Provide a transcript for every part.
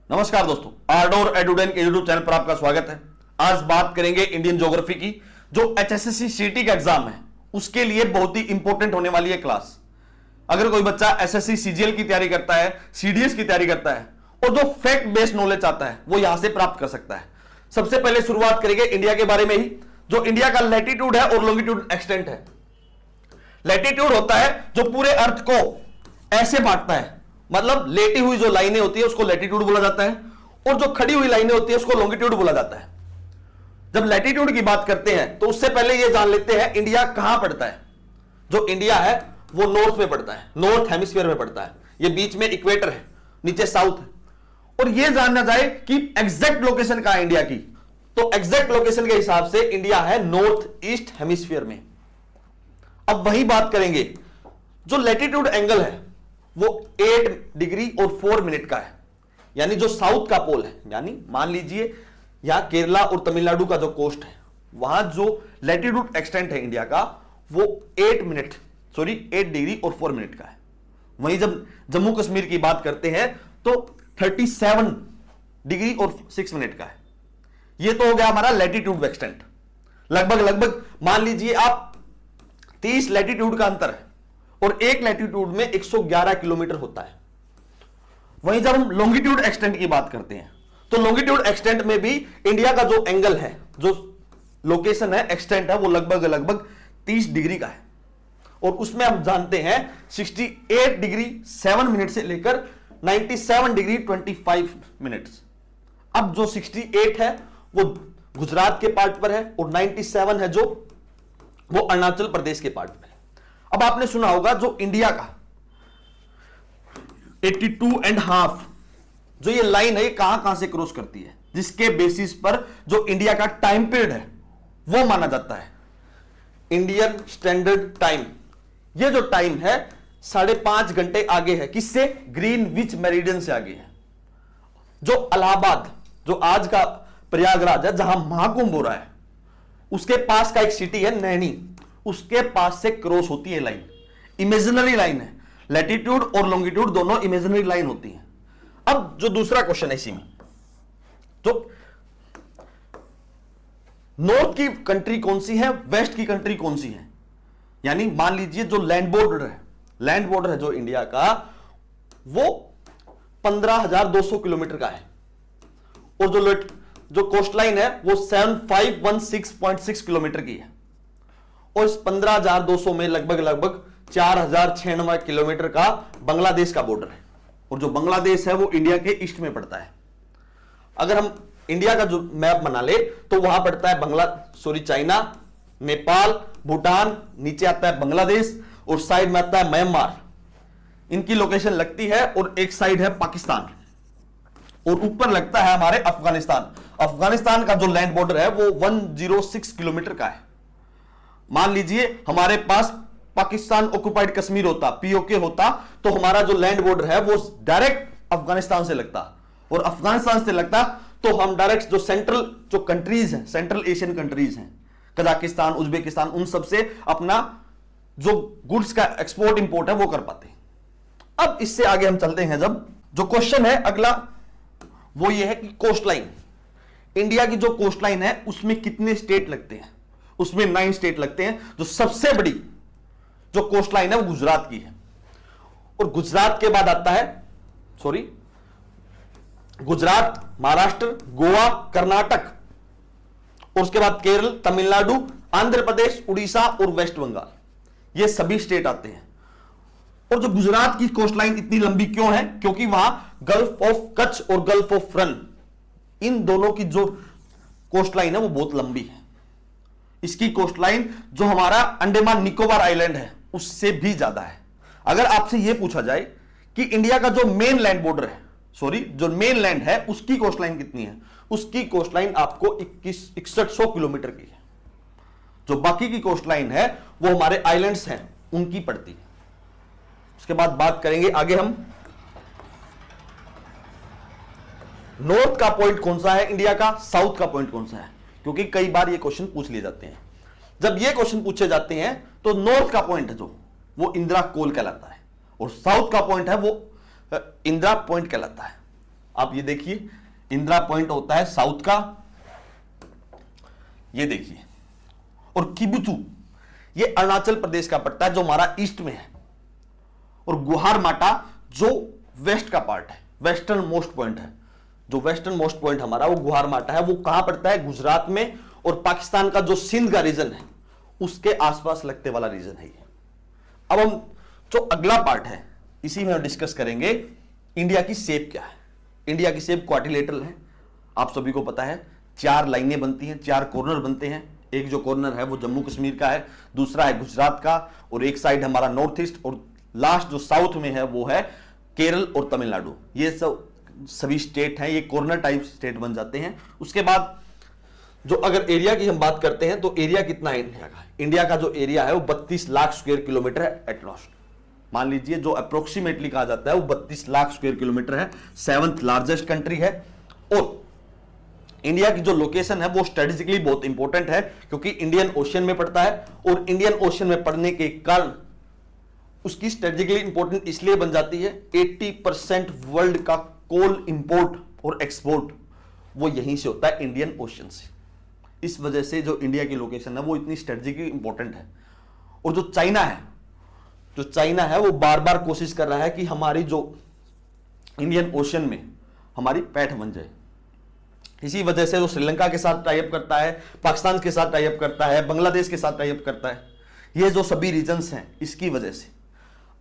नमस्कार दोस्तों, आर्डोर एडुडेन के यूट्यूब चैनल पर आपका स्वागत है। आज बात करेंगे इंडियन ज्योग्राफी की। जो एचएसएससी सीटी का एग्जाम है उसके लिए बहुत ही इंपॉर्टेंट होने वाली है क्लास। अगर कोई बच्चा एसएससी सीजीएल की तैयारी करता है, सीडीएस की तैयारी करता है और जो फैक्ट बेस्ड नॉलेज चाहता है वो यहां से प्राप्त कर सकता है। सबसे पहले शुरुआत करेंगे इंडिया के बारे में ही। जो इंडिया का लैटिट्यूड है और लॉन्गिट्यूड एक्सटेंट है। लैटिट्यूड होता है जो पूरे अर्थ को ऐसे बांटता है, मतलब लेटी हुई जो लाइनें होती है उसको लैटिट्यूड बोला जाता है और जो खड़ी हुई लाइनें होती है उसको लॉन्गिट्यूड बोला जाता है। जब लैटिट्यूड की बात करते हैं तो उससे पहले यह जान लेते हैं इंडिया कहां पड़ता है। जो इंडिया है वो नॉर्थ में पड़ता है, नॉर्थ हेमिस्फीयर में पड़ता है। ये बीच में इक्वेटर है, नीचे साउथ है। और यह जानना जाए कि एग्जैक्ट लोकेशन कहां है इंडिया की, तो एग्जैक्ट लोकेशन के हिसाब से इंडिया है नॉर्थ ईस्ट हेमिस्फीयर में। अब वही बात करेंगे, जो लैटिट्यूड एंगल है वो 8 डिग्री और 4 मिनट का है। यानी जो साउथ का पोल है, यानी मान लीजिए यहां केरला और तमिलनाडु का जो कोस्ट है वहां जो लैटिट्यूड एक्सटेंट है इंडिया का वो 8 डिग्री और 4 मिनट का है। वहीं जब जम्मू कश्मीर की बात करते हैं तो 37 डिग्री और 6 मिनट का है। यह तो हो गया हमारा लैटिट्यूड एक्सटेंट। लगभग मान लीजिए आप 30 लैटिट्यूड का अंतर है और एक लैटिट्यूड में 111 किलोमीटर होता है। वहीं जब हम लॉन्गिट्यूड एक्सटेंट की बात करते हैं तो लॉन्गिट्यूड एक्सटेंट में भी इंडिया का जो एंगल है, जो लोकेशन है, एक्सटेंट है, वो लगभग 30 डिग्री का है। और उसमें हम जानते हैं 68 डिग्री 7 मिनट से लेकर 97 डिग्री 25 मिनट्स। अब जो 68 है वो गुजरात के पार्ट पर है और 97 है जो वो अरुणाचल प्रदेश के पार्ट पर है। अब आपने सुना होगा जो इंडिया का 82.5 जो ये लाइन है ये कहां से क्रॉस करती है, जिसके बेसिस पर जो इंडिया का टाइम पीरियड है वो माना जाता है इंडियन स्टैंडर्ड टाइम। ये जो टाइम है 5.5 घंटे आगे है, किससे? ग्रीनविच मेरिडियन से आगे है। जो इलाहाबाद, जो आज का प्रयागराज है जहां महाकुंभ हो रहा है, उसके पास का एक सिटी है नैनी, उसके पास से क्रॉस होती है लाइन। इमेजिनरी लाइन है, लैटिट्यूड और लॉन्गिट्यूड दोनों इमेजिनरी लाइन होती हैं। अब जो दूसरा क्वेश्चन है इसी में, तो नॉर्थ की कंट्री कौन सी है, वेस्ट की कंट्री कौन सी है। यानी मान लीजिए जो लैंड बॉर्डर है जो इंडिया का वो 15,200 किलोमीटर का है और जो कोस्ट लाइन है वो 7516.6 किलोमीटर की है। और इस 15,200 में लगभग 4,096 किलोमीटर का बांग्लादेश का बॉर्डर है। और जो बांग्लादेश है वो इंडिया के ईस्ट में पड़ता है। अगर हम इंडिया का जो मैप बना ले तो वहां पड़ता है चाइना, नेपाल, भूटान, नीचे आता है बांग्लादेश और साइड में आता है म्यांमार। इनकी लोकेशन लगती है और एक साइड है पाकिस्तान और ऊपर लगता है हमारे अफगानिस्तान। अफगानिस्तान का जो लैंड बॉर्डर है वो 106 किलोमीटर का है। मान लीजिए हमारे पास पाकिस्तान ऑक्युपाइड कश्मीर होता, पीओके होता, तो हमारा जो लैंड बॉर्डर है वो डायरेक्ट अफगानिस्तान से लगता और अफगानिस्तान से लगता तो हम डायरेक्ट जो जो कंट्रीज हैं, सेंट्रल एशियन कंट्रीज हैं, कजाकिस्तान, उज्बेकिस्तान, उन सब से अपना जो गुड्स का एक्सपोर्ट इंपोर्ट है वो कर पाते। अब इससे आगे हम चलते हैं। जब जो क्वेश्चन है अगला वो ये है कि कोस्ट लाइन, इंडिया की जो कोस्ट लाइन है उसमें कितने स्टेट लगते हैं। उसमें 9 स्टेट लगते हैं। जो सबसे बड़ी जो कोस्ट लाइन है वो गुजरात की है और गुजरात के बाद आता है गुजरात, महाराष्ट्र, गोवा, कर्नाटक और उसके बाद केरल, तमिलनाडु, आंध्र प्रदेश, उड़ीसा और वेस्ट बंगाल। ये सभी स्टेट आते हैं। और जो गुजरात की कोस्ट लाइन इतनी लंबी क्यों है? क्योंकि वहां गल्फ ऑफ कच्छ और गल्फ ऑफ रन, इन दोनों की जो कोस्ट लाइन है वो बहुत लंबी है। इसकी कोस्ट लाइन जो हमारा अंडमान निकोबार आइलैंड है उससे भी ज्यादा है। अगर आपसे यह पूछा जाए कि इंडिया का जो मेन लैंड बॉर्डर है, जो मेन लैंड है उसकी कोस्ट लाइन कितनी है, उसकी कोस्ट लाइन आपको 6100 किलोमीटर की है। जो बाकी की कोस्ट लाइन है वो हमारे आइलैंड्स हैं उनकी पड़ती है। उसके बाद बात करेंगे आगे हम नॉर्थ का पॉइंट कौन सा है इंडिया का, साउथ का पॉइंट कौन सा है, क्योंकि कई बार ये क्वेश्चन पूछ लिए जाते हैं। जब ये क्वेश्चन पूछे जाते हैं तो नॉर्थ का पॉइंट है जो वो इंदिरा कोल कहलाता है और साउथ का पॉइंट है वो इंदिरा पॉइंट कहलाता है। आप ये देखिए, इंदिरा पॉइंट होता है साउथ का, ये देखिए, और किबुतु ये अरुणाचल प्रदेश का पट्टा है जो हमारा ईस्ट में है, और गुहार माटा जो वेस्ट का पार्ट है, वेस्टर्न मोस्ट पॉइंट है। जो वेस्टर्न मोस्ट पॉइंट हमारा वो गुहार माटा है, वो कहां पड़ता है? गुजरात में, और पाकिस्तान का जो सिंध का रीजन है उसके आसपास लगते वाला रीजन है ये। अब हम जो अगला पार्ट है इसी में हम डिस्कस करेंगे इंडिया की शेप क्या है। इंडिया की शेप क्वाड्रिलेटरल है, आप सभी को पता है। 4 लाइनें बनती हैं, 4 कॉर्नर बनते हैं। एक जो कॉर्नर है वो जम्मू कश्मीर का है, दूसरा है गुजरात का, और एक साइड हमारा नॉर्थ ईस्ट, और लास्ट जो साउथ में है वो है केरल और तमिलनाडु। ये सभी स्टेट हैं, ये कॉर्नर टाइप स्टेट बन जाते हैं। उसके बाद जो अगर एरिया की हम बात करते हैं तो एरिया कितना है इंडिया का? इंडिया का जो एरिया है वो 32 लाख स्क्वायर किलोमीटर है एट लॉस्ट। मान लीजिए जो अप्रोक्सीमेटली कहा जाता है वो 32 लाख स्क्वायर किलोमीटर है, 7th लार्जेस्ट कंट्री है। और इंडिया की जो लोकेशन है वो स्ट्रेटेजिकली बहुत इंपॉर्टेंट है, क्योंकि इंडियन ओशियन में पड़ता है, और इंडियन ओशियन में पड़ने के कारण उसकी स्ट्रेटेजिकली इंपॉर्टेंट इसलिए बन जाती है 80% वर्ल्ड का कोल इंपोर्ट और एक्सपोर्ट वो यहीं से होता है, इंडियन ओशियन से। इस वजह से जो इंडिया की लोकेशन है वो इतनी स्ट्रेटेजिकली इंपॉर्टेंट है। और जो चाइना है वो बार बार कोशिश कर रहा है कि हमारी जो इंडियन ओशियन में हमारी पैठ बन जाए। इसी वजह से वो श्रीलंका के साथ टाई अप करता है, पाकिस्तान के साथ टाई अप करता है, बांग्लादेश के साथ टाई अप करता है। ये जो सभी रीजन्स हैं इसकी वजह से।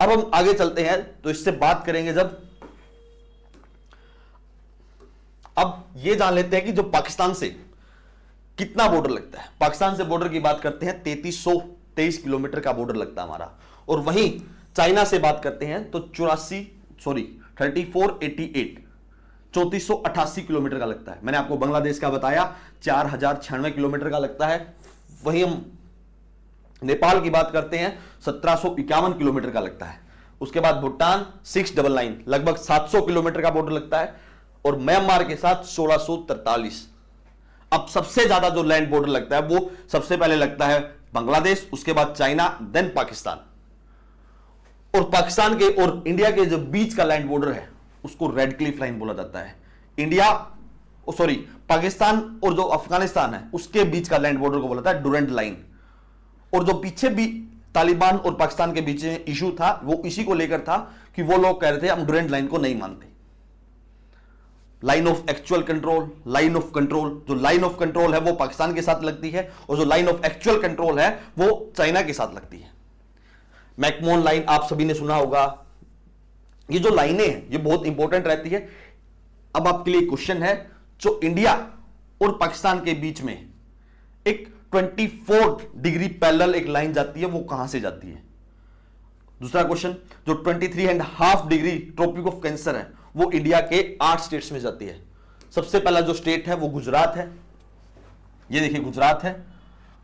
अब हम आगे चलते हैं तो इससे बात करेंगे जब, अब ये जान लेते हैं कि जो पाकिस्तान से कितना बॉर्डर लगता है। पाकिस्तान से बॉर्डर की बात करते हैं 3323 किलोमीटर का बॉर्डर लगता है हमारा। और वहीं चाइना से बात करते हैं तो 3488 किलोमीटर का लगता है। मैंने आपको बांग्लादेश का बताया 4096 किलोमीटर का लगता है। वहीं हम नेपाल की बात करते हैं 1751 किलोमीटर का लगता है। उसके बाद भूटान 699 लगभग 700 किलोमीटर का बॉर्डर लगता है, और म्यांमार के साथ 1643। अब सबसे ज्यादा जो लैंड बॉर्डर लगता है वो सबसे पहले लगता है बांग्लादेश, उसके बाद चाइना, देन पाकिस्तान। और पाकिस्तान के और इंडिया के जो बीच का लैंड बॉर्डर है उसको रेड क्लिफ लाइन बोला जाता है। पाकिस्तान और जो अफगानिस्तान है उसके बीच का लैंड बॉर्डर को बोला जाता है डुरंड लाइन। और जो पीछे भी तालिबान और पाकिस्तान के बीच में इशू था वो इसी को लेकर था कि वो लोग कह रहे थे हम डुरंड लाइन को नहीं मानते। Line of actual control, line of control, जो लाइन ऑफ कंट्रोल है वो पाकिस्तान के साथ लगती है, और जो लाइन ऑफ एक्चुअल कंट्रोल है वो चाइना के साथ लगती है। मैकमोहन लाइन आप सभी ने सुना होगा। ये जो लाइनें हैं ये बहुत इंपॉर्टेंट रहती है। अब आपके लिए क्वेश्चन है, जो इंडिया और पाकिस्तान के बीच में एक 24 डिग्री पैरेलल एक लाइन जाती है, वो कहां से जाती है? दूसरा क्वेश्चन, जो 23.5 डिग्री ट्रॉपिक ऑफ कैंसर है वो इंडिया के 8 स्टेट्स में जाती है। सबसे पहला जो स्टेट है वो गुजरात है, ये देखिए गुजरात है।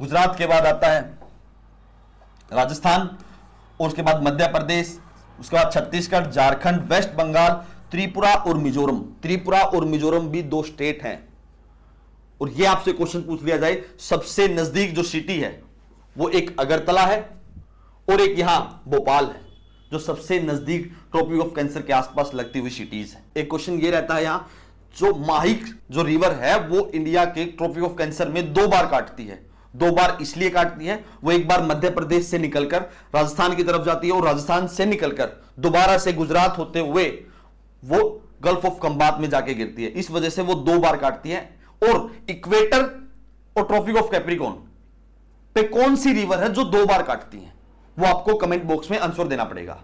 गुजरात के बाद आता है राजस्थान, और उसके बाद मध्य प्रदेश, उसके बाद छत्तीसगढ़, झारखंड, वेस्ट बंगाल, त्रिपुरा और मिजोरम। त्रिपुरा और मिजोरम भी 2 स्टेट हैं। और ये आपसे क्वेश्चन पूछ लिया जाए, सबसे नजदीक जो सिटी है वो एक अगरतला है और एक यहां भोपाल है, जो सबसे नजदीक ट्रॉपिक ऑफ कैंसर के आसपास लगती हुई सिटीज है। एक क्वेश्चन ये रहता है, यहां जो माहिक जो रिवर है वो इंडिया के ट्रॉपिक ऑफ कैंसर में 2 बार काटती है। 2 बार इसलिए काटती है, वो एक बार मध्य प्रदेश से निकलकर राजस्थान की तरफ जाती है, और राजस्थान से निकलकर दोबारा से गुजरात होते हुए वो गल्फ ऑफ खंबात में जाके गिरती है। इस वजह से वो 2 बार काटती है। और इक्वेटर और ट्रॉपिक ऑफ कैप्रिकॉर्न पे कौन सी रिवर है जो 2 बार काटती है, वो आपको कमेंट बॉक्स में आंसर देना पड़ेगा।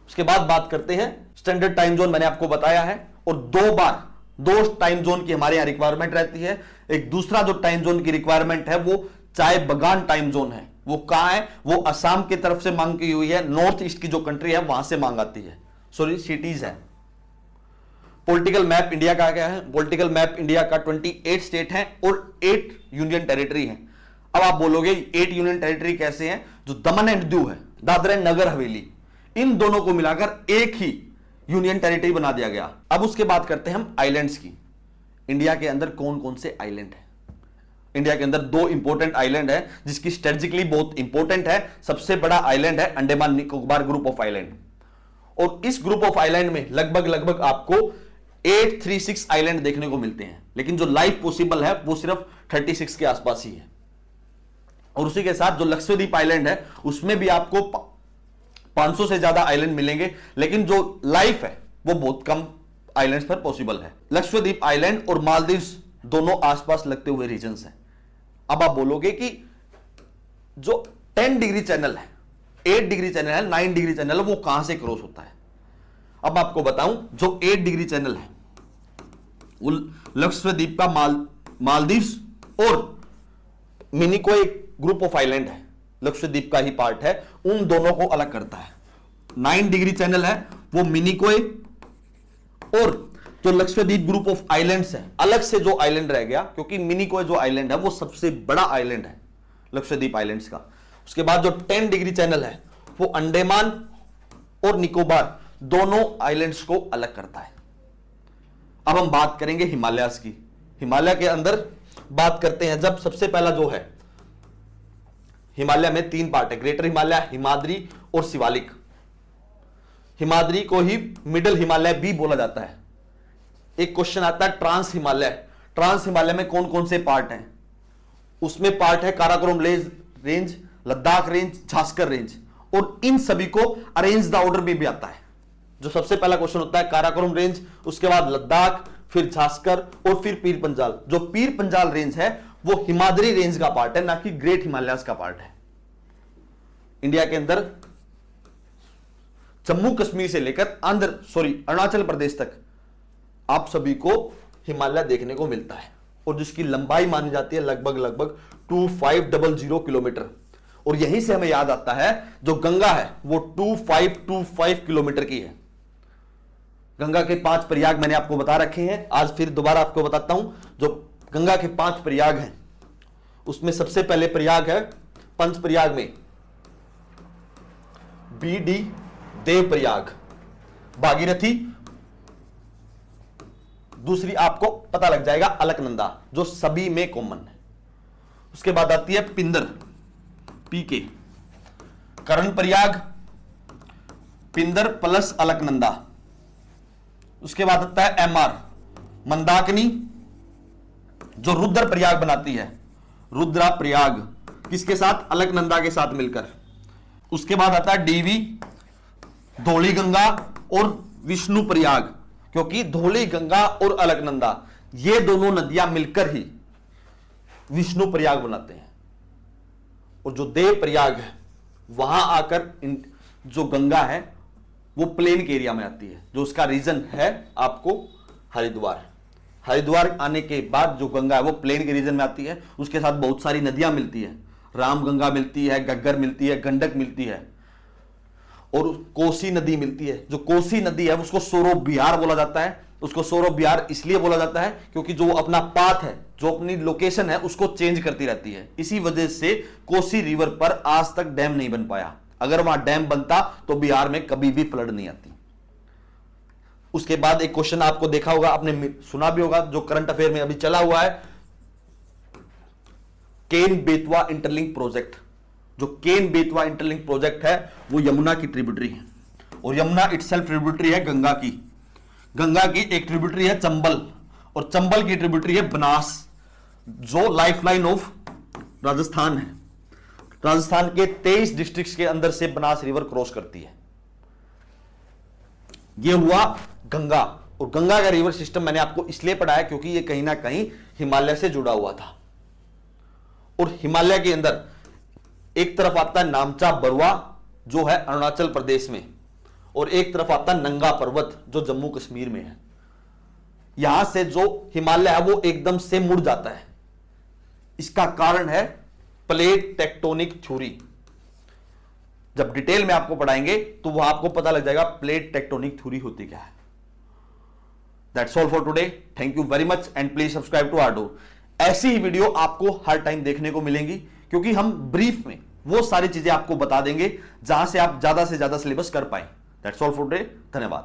उसके बाद बात करते हैं स्टैंडर्ड टाइम जोन, मैंने आपको बताया है, और 2 टाइम जोन की हमारे यहां रिक्वायरमेंट रहती है। एक दूसरा जो टाइम जोन की रिक्वायरमेंट है वो चाय बगान टाइम जोन है। वो कहां है? वो असम की तरफ से मांग की हुई है, नॉर्थ ईस्ट की जो कंट्री है वहां से मांग आती है, सॉरी सिटीज है। पॉलिटिकल मैप इंडिया का क्या है? पॉलिटिकल मैप इंडिया का 28 स्टेट है और 8 यूनियन टेरिटरी है। अब आप बोलोगे 8 यूनियन टेरिटरी कैसे हैं? जो दमन एंड दीव है, दादरा एंड नगर हवेली, इन दोनों को मिलाकर एक ही यूनियन टेरिटरी बना दिया गया। अब उसके बात करते हैं हम आइलैंड्स की। इंडिया के अंदर कौन कौन से आइलैंड है? इंडिया के अंदर 2 इंपॉर्टेंट आइलैंड है जिसकी स्ट्रेटेजिकली बहुत इंपॉर्टेंट है। सबसे बड़ा आइलैंड है Andaman Nicobar group of island, और इस ग्रुप ऑफ आइलैंड में लगभग आपको 836 आइलैंड देखने को मिलते हैं, लेकिन जो लाइफ पॉसिबल है वो सिर्फ 36 के आसपास ही है। और उसी के साथ जो लक्षद्वीप आइलैंड है उसमें भी आपको 500 से ज्यादा आइलैंड मिलेंगे, लेकिन जो लाइफ है वो बहुत कम आइलैंड्स पर पॉसिबल है। लक्षद्वीप आइलैंड और मालदीव्स दोनों आसपास लगते हुए रीजन्स हैं। अब आप बोलोगे कि जो 10 डिग्री चैनल है, 8 डिग्री चैनल है, 9 डिग्री चैनल है, वो कहां से क्रॉस होता है? अब आपको बताऊं, जो 8 डिग्री चैनल है वो लक्षद्वीप का मालदीव्स और मिनिकोय ग्रुप ऑफ आइलैंड है, लक्षद्वीप का ही पार्ट है, उन दोनों को अलग करता है। 9 डिग्री चैनल है वो मिनिकोय और जो लक्षद्वीप ग्रुप ऑफ आइलैंड्स है, अलग से जो आइलैंड रह गया, क्योंकि मिनिकोय जो आइलैंड है वो सबसे बड़ा आइलैंड है लक्षद्वीप आइलैंड्स का। उसके बाद जो 10 डिग्री चैनल है वो अंडमान और निकोबार दोनों आइलैंड्स को अलग करता है। अब हम बात करेंगे हिमालयास की। हिमालय के अंदर बात करते हैं, जब सबसे पहला जो है, हिमालय में 3 पार्ट है, ग्रेटर हिमालय, हिमाद्री और शिवालिक। हिमाद्री को ही मिडिल हिमालय भी बोला जाता है। एक क्वेश्चन आता है ट्रांस हिमालय। ट्रांस हिमालय में कौन कौन से पार्ट हैं? उसमें पार्ट है Karakoram range, Ladakh range, Zanskar range, और इन सभी को अरेंज द ऑर्डर भी आता है। जो सबसे पहला क्वेश्चन होता है काराकोरम रेंज, उसके बाद लद्दाख, फिर झास्कर और फिर पीर पंजाल। जो पीर पंजाल रेंज है वो हिमाद्री रेंज का पार्ट है, ना कि ग्रेट हिमालयस का पार्ट है। इंडिया के अंदर जम्मू कश्मीर से लेकर अरुणाचल प्रदेश तक आप सभी को हिमालय देखने को मिलता है, और जिसकी लंबाई मानी जाती है लगभग 2500 किलोमीटर। और यहीं से हमें याद आता है जो गंगा है वो 2525 किलोमीटर की है। गंगा के 5 प्रयाग मैंने आपको बता रखे हैं, आज फिर दोबारा आपको बताता हूं। जो गंगा के 5 प्रयाग हैं उसमें सबसे पहले प्रयाग है पंच प्रयाग में BD देव प्रयाग, भागीरथी। दूसरी आपको पता लग जाएगा अलकनंदा, जो सभी में कॉमन है। उसके बाद आती है पिंदर, PK, कर्ण प्रयाग, पिंदर प्लस अलकनंदा। उसके बाद आता है MR, मंदाकिनी, जो रुद्र प्रयाग बनाती है, रुद्रा प्रयाग, किसके साथ? अलकनंदा के साथ मिलकर। उसके बाद आता है DV, धौली गंगा और विष्णु प्रयाग, क्योंकि धौली गंगा और अलकनंदा ये दोनों नदियां मिलकर ही विष्णु प्रयाग बनाते हैं। और जो देव प्रयाग है वहां आकर जो गंगा है वो प्लेन के एरिया में आती है, जो उसका रीजन है आपको हरिद्वार। हरिद्वार आने के बाद जो गंगा है वो प्लेन के रीजन में आती है। उसके साथ बहुत सारी नदियां मिलती है, राम गंगा मिलती है, गग्गर मिलती है, गंडक मिलती है, और कोसी नदी मिलती है। जो कोसी नदी है उसको सौरभ बिहार बोला जाता है। उसको सौरभ बिहार इसलिए बोला जाता है क्योंकि जो अपना पाथ है, जो अपनी लोकेशन है, उसको चेंज करती रहती है। इसी वजह से कोसी रिवर पर आज तक डैम नहीं बन पाया। अगर वहां डैम बनता तो बिहार में कभी भी फ्लड नहीं आती। उसके बाद एक क्वेश्चन आपको देखा होगा, आपने सुना भी होगा, जो करंट अफेयर में अभी चला हुआ है, केन बेतवा इंटरलिंक प्रोजेक्ट। जो केन बेतवा इंटरलिंक प्रोजेक्ट है वो यमुना की ट्रिब्यूटरी है, और यमुना इटसेल्फ ट्रिब्यूटरी है गंगा की। गंगा की एक ट्रिब्यूटरी है चंबल, और चंबल की ट्रिब्यूटरी है बनास, जो लाइफलाइन ऑफ राजस्थान है। राजस्थान के 23 डिस्ट्रिक्ट्स के अंदर से बनास रिवर क्रॉस करती है। यह हुआ गंगा। और गंगा का रिवर सिस्टम मैंने आपको इसलिए पढ़ाया क्योंकि यह कहीं ना कहीं हिमालय से जुड़ा हुआ था। और हिमालय के अंदर एक तरफ आता है नामचा बरुआ, जो है अरुणाचल प्रदेश में, और एक तरफ आता है नंगा पर्वत, जो जम्मू कश्मीर में है। यहां से जो हिमालय है वो एकदम से मुड़ जाता है। इसका कारण है प्लेट टेक्टोनिक थ्योरी। जब डिटेल में आपको पढ़ाएंगे तो वह आपको पता लग जाएगा प्लेट टेक्टोनिक थ्योरी होती क्या है। That's all for today. Thank you very much and please subscribe to आर्डो। ऐसी ही वीडियो आपको हर टाइम देखने को मिलेंगी, क्योंकि हम ब्रीफ में वो सारी चीजें आपको बता देंगे जहां से आप ज्यादा से ज्यादा सिलेबस कर पाए। That's all for today. धन्यवाद।